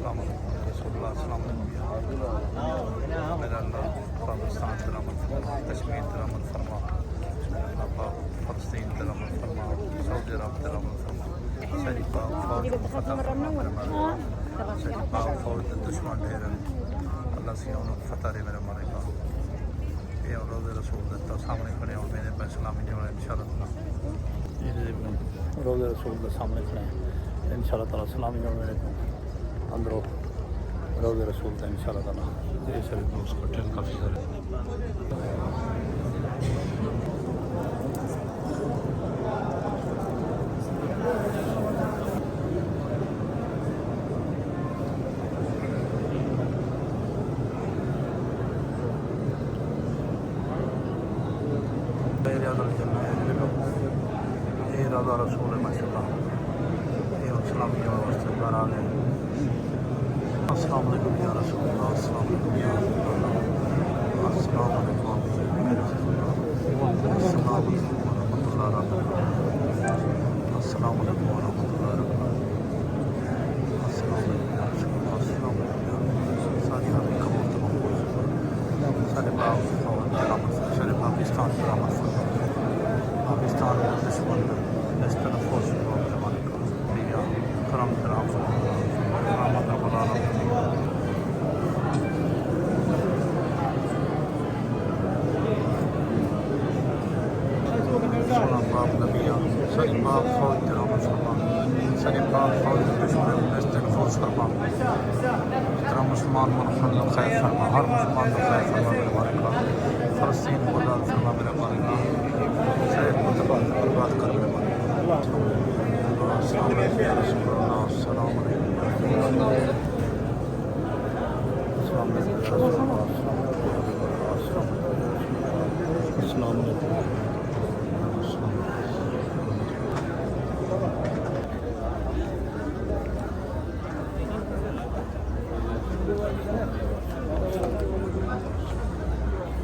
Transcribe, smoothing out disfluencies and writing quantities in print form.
السلام علیکم یا رسول اللہ، السلام علیکم یا میرا اللہ پاکستان ترامت فرما، کشمیر ترامت فرما، اللہ پاک فلسطین ترامت فرما، سعودی عرب ترامت فرما، شریف پاک فوج کو فتح فرما میرے مالک، شریف پاک فوج کے دشمن ڈھیرن اللہ سے انہوں فتح دے میرے مالک، یہ روز رسول دیتا سامنے کھڑے ہوں میرے پہ سلامی جو ہے انشاءاللہ تعالیٰ روز رسول کے سامنے کھڑے ہیں انشاءاللہ تعالیٰ سلامی جو میرے پہ اندروں روز رسول کا انشاءاللہ تعالیٰ یہ سب دوست کٹھے کافی سارے یہ رضا رسول ہے ماشاء اللہ، یہ اسلام کی واسطے بہرحال ہے۔ السلام علیکم یا رسول اللہ، السلام علیکم یا رسول اللہ، السلام علیکم یا رسول اللہ، السلام علیکم ورحمۃ اللہ وبرکاتہ، السلام علیکم ورحمۃ اللہ وبرکاتہ، السلام علیکم یا رسول اللہ، السلام علیکم یا رسول اللہ، ساری آپ کی خبر تمام سارے پاک سارے پاکستان برآمد فرما، پاکستان میں دشمن اس طرح فوج کو اپنے مالک دیا کرم کرام رحمت العالمین۔ سونا پاک نبیہ ساری پاک فوج برآمد فرما، ساری پاک فوج دشمن اس طرح فوج فرما، طرح مسلمان ملکوں کو خیر فرما، ہر مسلمان کو خیر فرما میرے مالک، فلسطین کو آزاد فرما میرے مالک، شہر کو تباہ برباد کر میرے مالک۔ السلام علیکم یا رسول اللہ، السلام علیکم یا رسول اللہ، السلام علیکم یا رسول اللہ، السلام علیکم یا رسول اللہ، السلام علیکم۔